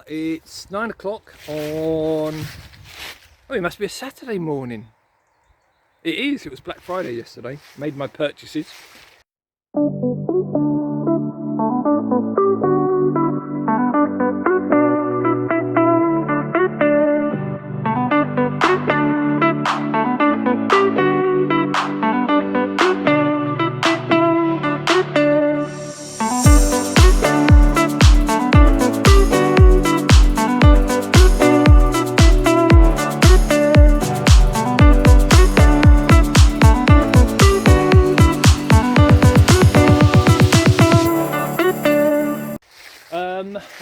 It's 9 o'clock on, oh, it must be a Saturday morning. It is, it was Black Friday yesterday. Made my purchases.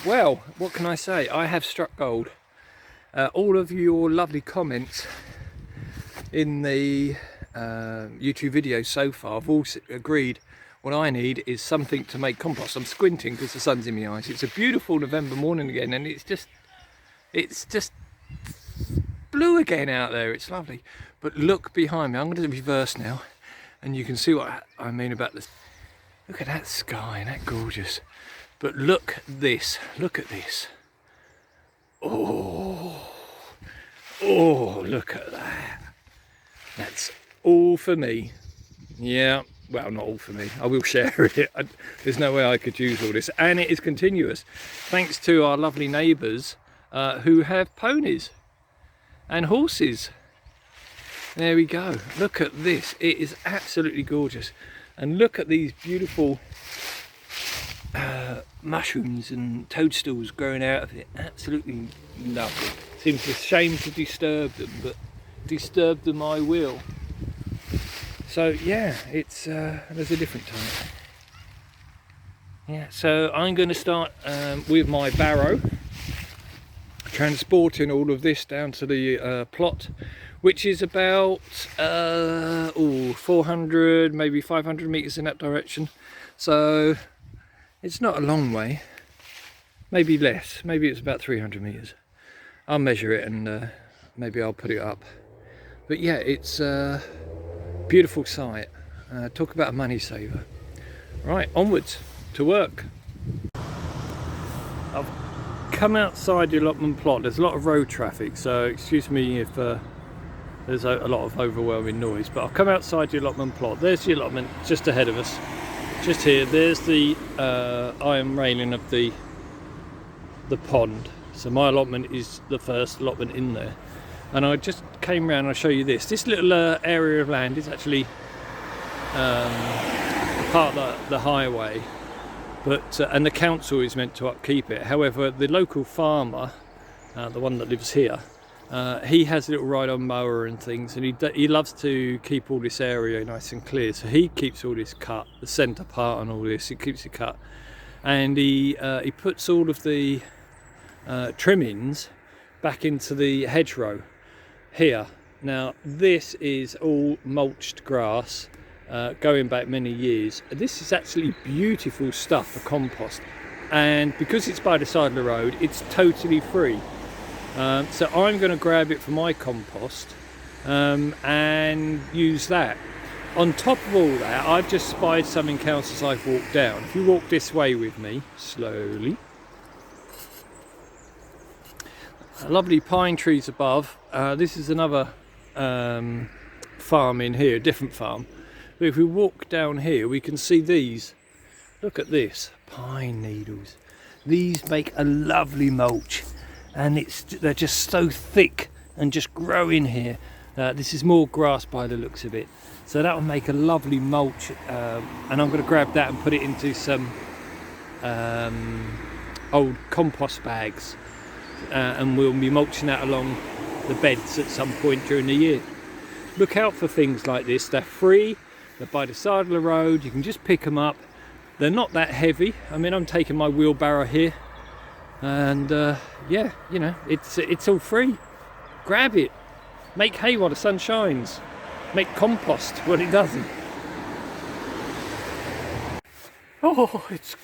Well, what can I say? I have struck gold. All of your lovely comments in the YouTube videos so far have all agreed what I need is something to make compost. I'm squinting because the sun's in my eyes. It's a beautiful November morning again, and it's just blue again out there. It's lovely. But look behind me. I'm going to reverse now, and you can see what I mean about this. Look at that sky, isn't that gorgeous? But look at this, Oh, look at that. That's all for me. Yeah, well, not all for me. I will share it. There's no way I could use all this. And it is continuous, thanks to our lovely neighbours who have ponies and horses. There we go. Look at this. It is absolutely gorgeous. And look at these beautiful mushrooms and toadstools growing out of it. Absolutely lovely. Seems a shame to disturb them, but disturb them I will. So yeah, it's there's a different type. Yeah, so I'm going to start with my barrow, transporting all of this down to the plot, which is about 400, maybe 500 meters in that direction. So it's not a long way, maybe less, maybe it's about 300 meters. I'll measure it and maybe I'll put it up. But yeah, it's a beautiful site. Talk about a money saver. Right, onwards to work. I've come outside the allotment plot. There's a lot of road traffic, so excuse me if there's a lot of overwhelming noise, but I've come outside the allotment plot. There's the allotment just ahead of us. Just here, there's the iron railing of the pond. So my allotment is the first allotment in there. And I just came round and I'll show you this. This little area of land is actually part of the highway, but and the council is meant to upkeep it. However, the local farmer, the one that lives here, he has a little ride-on mower and things, and he loves to keep all this area nice and clear. So he keeps all this cut, the centre part and all this, he keeps it cut. And he puts all of the trimmings back into the hedgerow here. Now this is all mulched grass, going back many years. This is actually beautiful stuff for compost. And because it's by the side of the road, it's totally free. So I'm going to grab it for my compost and use that. On top of all that, I've just spied something else as I've walked down. If you walk this way with me, slowly. Lovely pine trees above. This is another farm in here, a different farm. But if we walk down here, we can see these. Look at this, pine needles. These make a lovely mulch. And they're just so thick and just grow in here. This is more grass by the looks of it, so that will make a lovely mulch, and I'm going to grab that and put it into some old compost bags, and we'll be mulching that along the beds at some point during the year. Look out for things like this. They're free, they're by the side of the road, you can just pick them up. They're not that heavy. I mean, I'm taking my wheelbarrow here. And yeah, you know, it's all free. Grab it. Make hay while the sun shines. Make compost when it doesn't. Oh, it's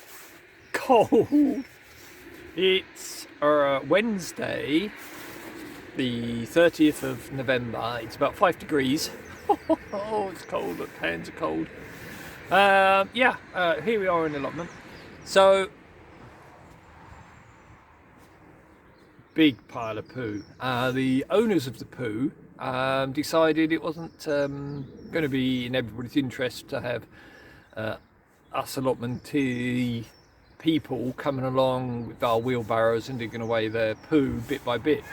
cold. It's Wednesday, the 30th of November. It's about 5 degrees. Oh, it's cold. Look, hands are cold. Here we are in the allotment. So big pile of poo. The owners of the poo decided it wasn't going to be in everybody's interest to have us allotmentee people coming along with our wheelbarrows and digging away their poo bit by bit.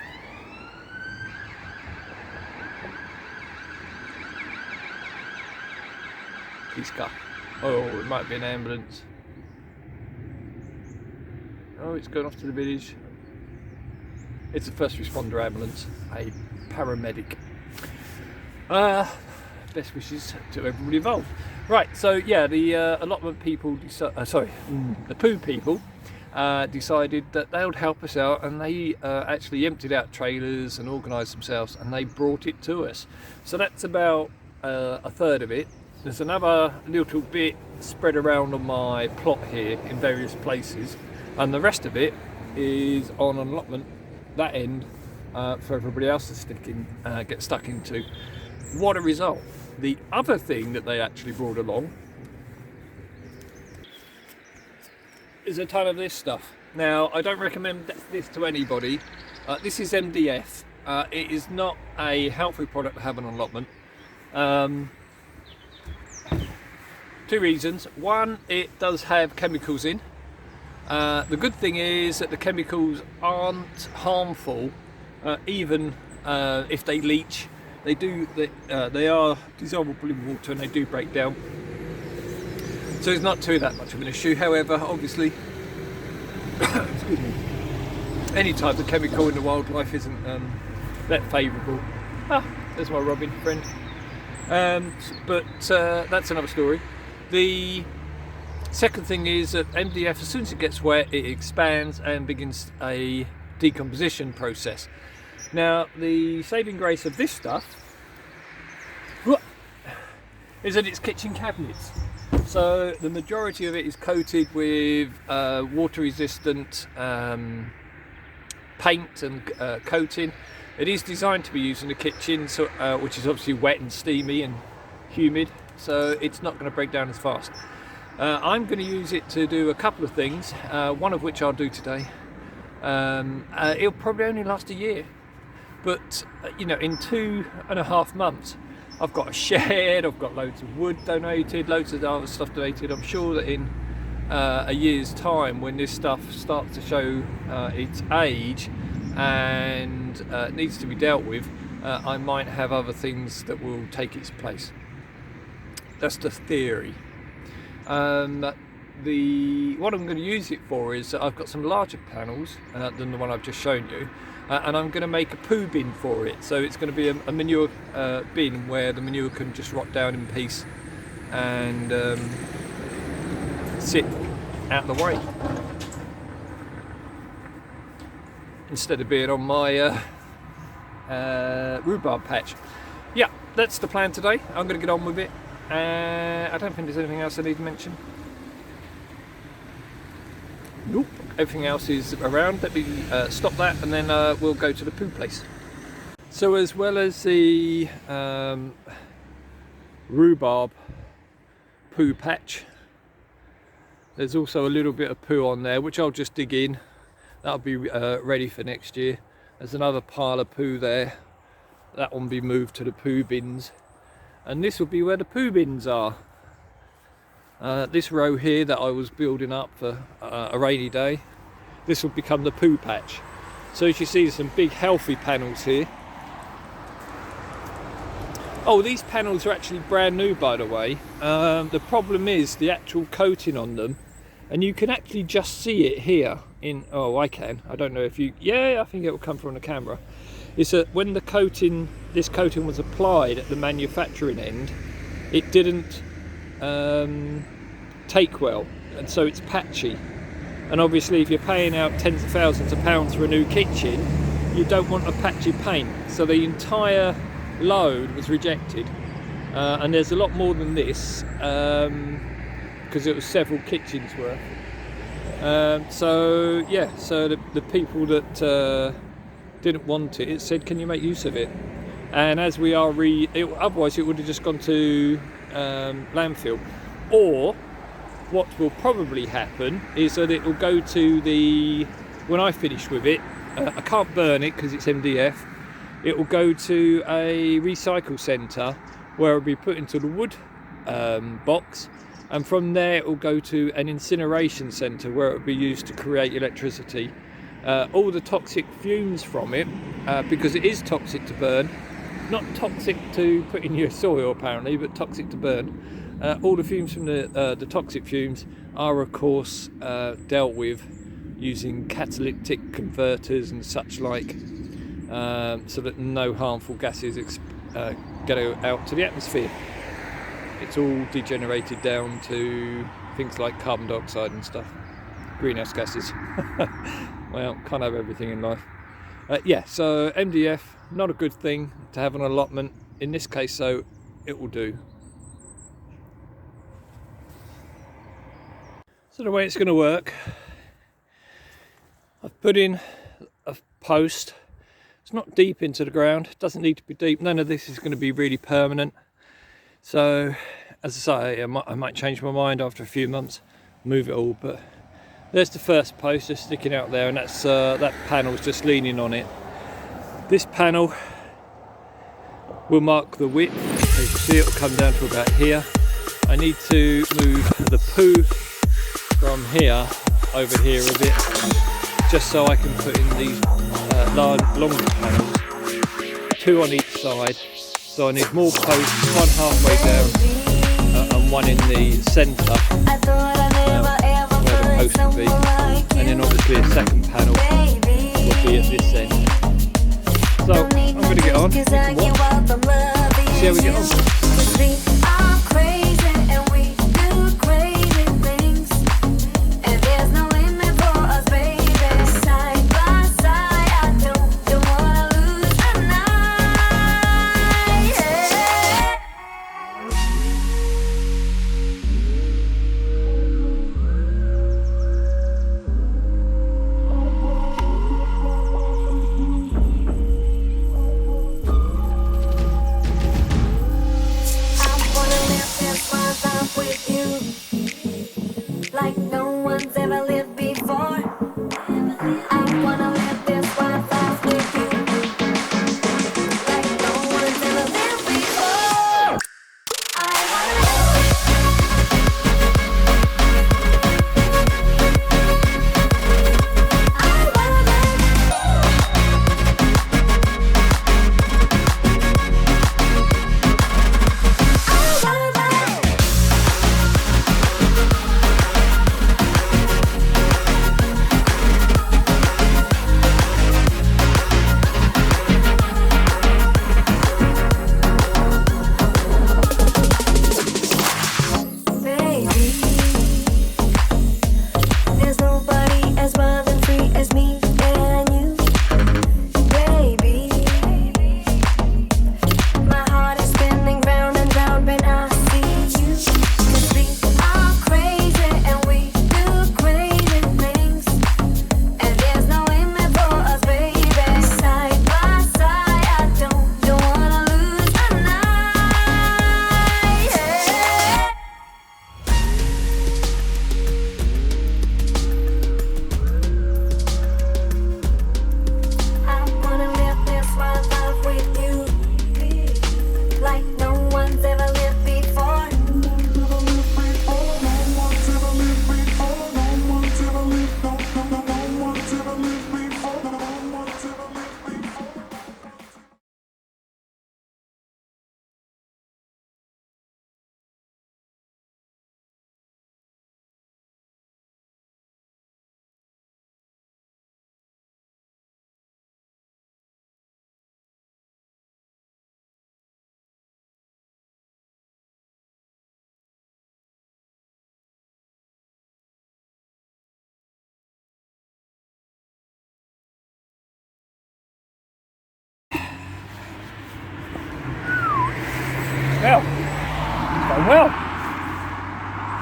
Police car. Oh, it might be an ambulance. Oh, it's going off to the village. It's a first responder ambulance, a paramedic. Best wishes to everybody involved. Right, so yeah, the allotment people, the poo people decided that they would help us out, and they actually emptied out trailers and organised themselves, and they brought it to us. So that's about a third of it. There's another little bit spread around on my plot here in various places, and the rest of it is on an allotment, that end, for everybody else to get stuck into. What a result. The other thing that they actually brought along is a ton of this stuff. Now, I don't recommend this to anybody. This is MDF. It is not a healthy product to have on an allotment. Two reasons. One, it does have chemicals in. The good thing is that the chemicals aren't harmful, even if they leach. They are dissolvable in water, and they do break down. So it's not that much of an issue. However, obviously, excuse me, any type of chemical in the wildlife isn't that favourable. There's my robin friend. But that's another story. The second thing is that MDF, as soon as it gets wet, it expands and begins a decomposition process. Now, the saving grace of this stuff is that it's kitchen cabinets. So the majority of it is coated with water resistant paint and coating. It is designed to be used in the kitchen, so, which is obviously wet and steamy and humid, so it's not going to break down as fast. I'm going to use it to do a couple of things, one of which I'll do today. It'll probably only last a year, but you know, in 2.5 months I've got a shed, I've got loads of wood donated, loads of other stuff donated. I'm sure that in a year's time, when this stuff starts to show its age and needs to be dealt with, I might have other things that will take its place. That's the theory. What I'm going to use it for is I've got some larger panels than the one I've just shown you, and I'm going to make a poo bin for it. So it's going to be a manure bin where the manure can just rot down in peace and sit out of the way, instead of being on my rhubarb patch. Yeah, that's the plan today. I'm going to get on with it. I don't think there's anything else I need to mention. Nope, everything else is around. Let me stop that, and then we'll go to the poo place. So as well as the rhubarb poo patch, there's also a little bit of poo on there, which I'll just dig in. That'll be ready for next year. There's another pile of poo there. That one will be moved to the poo bins. And this will be where the poo bins are. This row here that I was building up for a rainy day, this will become the poo patch. So as you see, there's some big healthy panels here. Oh, these panels are actually brand new, by the way. The problem is the actual coating on them, and you can actually just see it here in, oh, I can, I don't know if you, yeah, I think it will come from the camera, is that when the coating, this coating was applied at the manufacturing end, it didn't take well, and so it's patchy. And obviously if you're paying out tens of thousands of pounds for a new kitchen, you don't want a patchy paint. So the entire load was rejected, and there's a lot more than this, because it was several kitchens worth. So yeah, so the people that didn't want it, it said, can you make use of it? And as we are otherwise it would have just gone to landfill. Or what will probably happen is that it will go to the, when I finish with it, I can't burn it because it's MDF. It will go to a recycle centre where it will be put into the wood box, and from there it will go to an incineration centre where it will be used to create electricity. All the toxic fumes from it, because it is toxic to burn, not toxic to put in your soil apparently, but toxic to burn. All the fumes from the toxic fumes are of course dealt with using catalytic converters and such like, so that no harmful gases go out to the atmosphere. It's all degenerated down to things like carbon dioxide and stuff, greenhouse gases. Well, can't have everything in life. Yeah, so MDF, not a good thing to have an allotment. In this case, so it will do. So the way it's going to work, I've put in a post. It's not deep into the ground, it doesn't need to be deep. None of this is going to be really permanent. So, as I say, I might change my mind after a few months, move it all. But there's the first post just sticking out there, and that's that panel's just leaning on it. This panel will mark the width. As you can see, it will come down to about here. I need to move the poo from here over here a bit, just so I can put in these longer panels, 2 on each side. So I need more posts, one halfway down and one in the centre where the post will be, and then obviously a second panel will be at this end. So I'm going to get on, you can watch, see how we get on. Well, it's going well.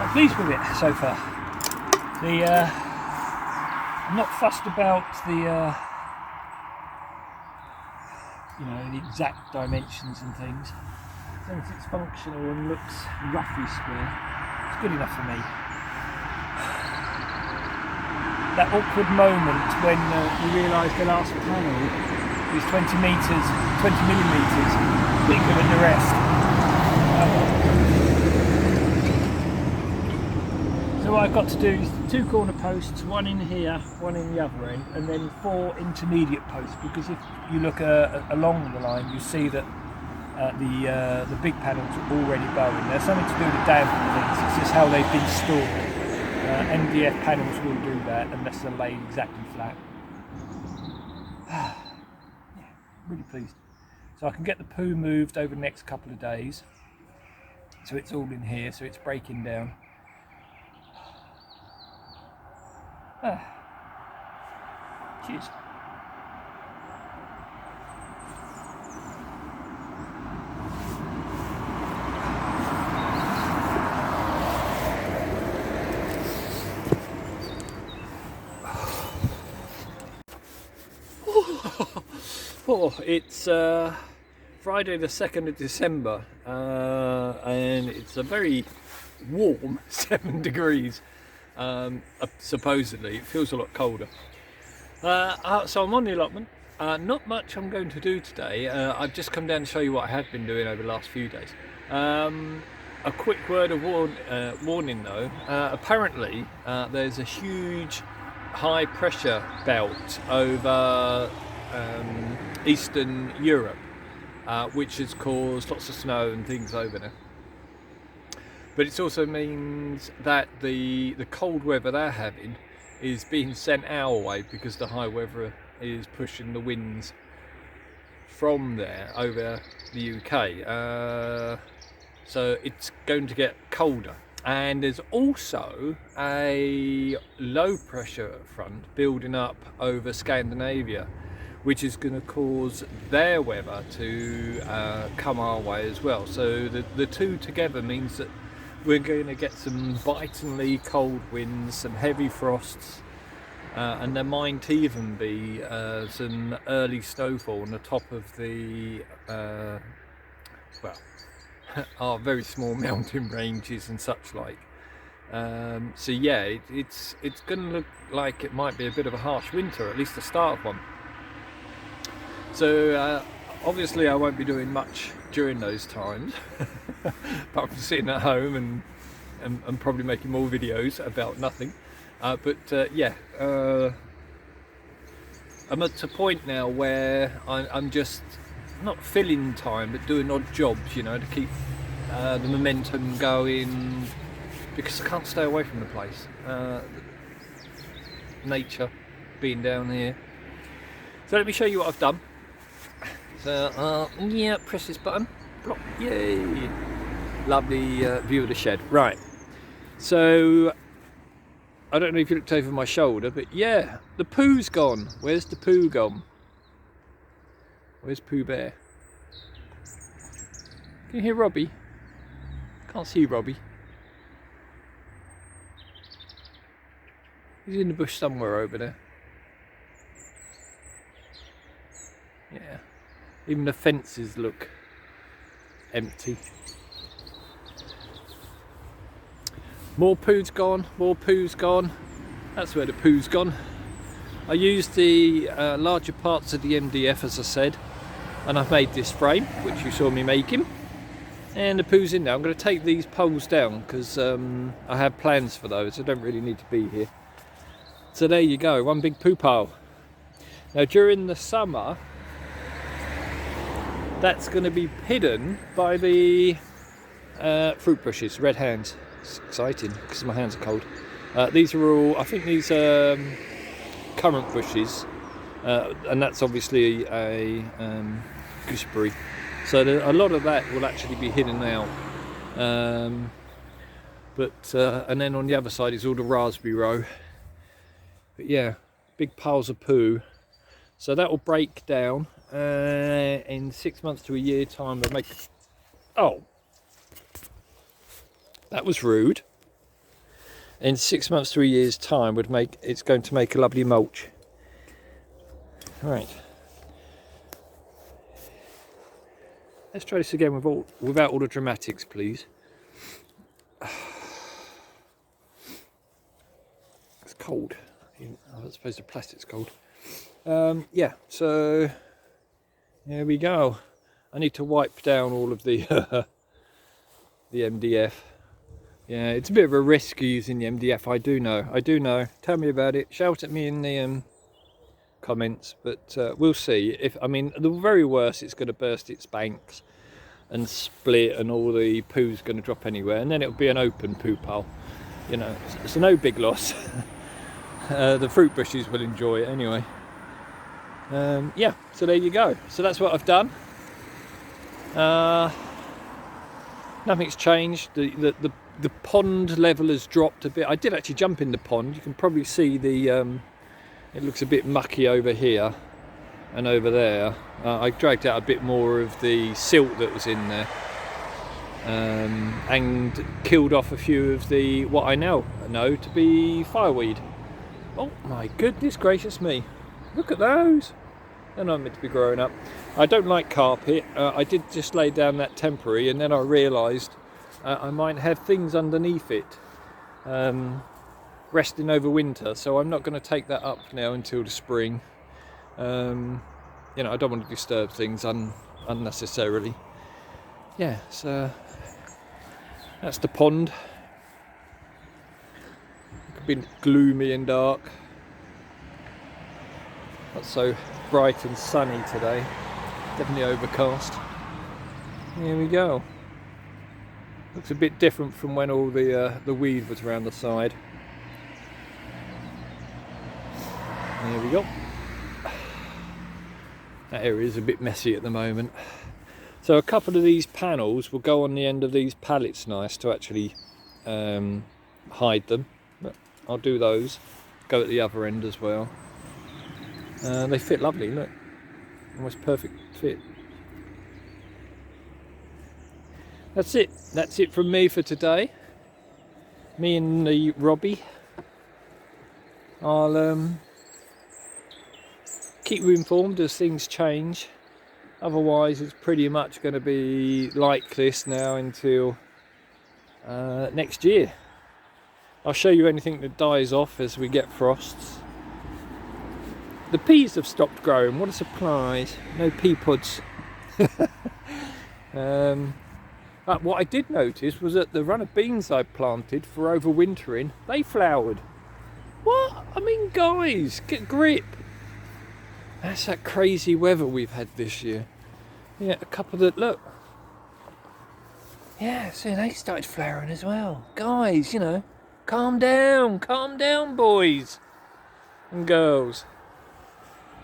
I'm pleased with it so far. I'm not fussed about the the exact dimensions and things. As long as it's functional and looks roughly square, it's good enough for me. that awkward moment when you realise the last panel is 20 millimetres bigger than the rest. So what I've got to do is 2 corner posts, one in here, one in the other end, and then 4 intermediate posts, because if you look along the line, you see that the big panels are already bowing. There's something to do with the damp and things, it's just how they've been stored. MDF panels will do that unless they're laid exactly flat. Yeah, really pleased. So I can get the poo moved over the next couple of days. So it's all in here, so it's breaking down. Cheers. Oh, it's Friday the 2nd of December and it's a very warm 7 degrees. Supposedly it feels a lot colder. So I'm on the allotment. Not much I'm going to do today. I've just come down to show you what I have been doing over the last few days. A quick word of warning though. Apparently there's a huge high pressure belt over Eastern Europe, which has caused lots of snow and things over there. But it also means that the cold weather they're having is being sent our way, because the high weather is pushing the winds from there over the UK. So it's going to get colder. And there's also a low pressure front building up over Scandinavia, which is going to cause their weather to come our way as well. So the two together means that we're going to get some bitingly cold winds, some heavy frosts, and there might even be some early snowfall on the top of the our very small mountain ranges and such like. So yeah, it's going to look like it might be a bit of a harsh winter, at least the start of one. So obviously I won't be doing much during those times, apart from sitting at home and probably making more videos about nothing. Yeah, I'm at a point now where I'm just not filling time, but doing odd jobs, you know, to keep the momentum going, because I can't stay away from the place. Nature being down here. So let me show you what I've done. So yeah, press this button. Plop, yay! Lovely view of the shed. Right. So I don't know if you looked over my shoulder, but yeah, the poo's gone. Where's the poo gone? Where's Pooh Bear? Can you hear Robbie? Can't see Robbie. He's in the bush somewhere over there. Yeah. Even the fences look empty. More poo's gone, more poo's gone. That's where the poo's gone. I used the larger parts of the MDF, as I said, and I've made this frame, which you saw me making. And the poo's in there. I'm going to take these poles down because I have plans for those. I don't really need to be here. So there you go, one big poo pile. Now during the summer, that's going to be hidden by the fruit bushes, red hands. It's exciting because my hands are cold. These are all, I think these are currant bushes, and that's obviously a gooseberry. So a lot of that will actually be hidden out. And then on the other side is all the raspberry row. But yeah, big piles of poo. So that will break down in 6 months to a year time. They'll make. Oh, that was rude. In 6 months to a year's time, it's going to make a lovely mulch. Right. Let's try this again without all the dramatics, please. It's cold. I suppose the plastic's cold. Yeah, so there we go. I need to wipe down all of the the MDF. Yeah, it's a bit of a risk using the MDF. I do know. Tell me about it. Shout at me in the comments. But we'll see. I mean, the very worst, it's going to burst its banks and split, and all the poo's going to drop anywhere, and then it'll be an open poo pole. You know, it's no big loss. The fruit bushes will enjoy it anyway. Yeah, so there you go. So that's what I've done. Nothing's changed. The pond level has dropped a bit. I did actually jump in the pond. You can probably see the it looks a bit mucky over here and over there. I dragged out a bit more of the silt that was in there, and killed off a few of the what I now know to be fireweed. Oh my goodness gracious me, look at those. They're not meant to be growing up. I don't like carpet. I did just lay down that temporary, and then I realised I might have things underneath it resting over winter, so I'm not going to take that up now until the spring. You know, I don't want to disturb things unnecessarily. Yeah, so that's the pond. It's been gloomy and dark. Not so bright and sunny today. Definitely overcast. Here we go. Looks a bit different from when all the weed was around the side. There we go. That area is a bit messy at the moment. So a couple of these panels will go on the end of these pallets, nice to actually hide them. But I'll do those. Go at the other end as well. They fit lovely, look. Almost perfect fit. That's it from me for today. Me and the Robbie. I'll keep you informed as things change. Otherwise it's pretty much going to be like this now until next year. I'll show you anything that dies off as we get frosts. The peas have stopped growing, what a surprise. No pea pods. But what I did notice was that the run of beans I planted for overwintering, they flowered. What? I mean, guys, get a grip. That's that crazy weather we've had this year. Yeah, a couple that, look. Yeah, see, they started flowering as well. Guys, you know, calm down, boys and girls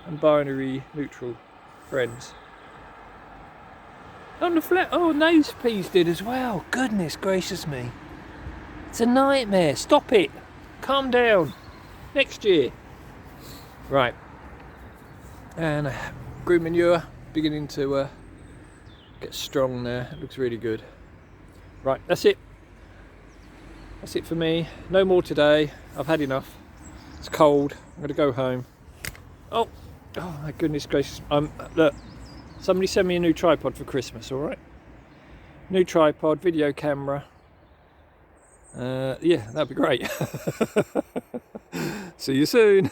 and binary neutral friends. On the flat, oh, and those peas did as well. Goodness gracious me. It's a nightmare. Stop it. Calm down. Next year. Right. And green manure beginning to get strong there. It looks really good. Right, that's it. That's it for me. No more today. I've had enough. It's cold. I'm going to go home. Oh my goodness gracious. Look. Somebody send me a new tripod for Christmas, alright? New tripod, video camera. Yeah, that'd be great. See you soon.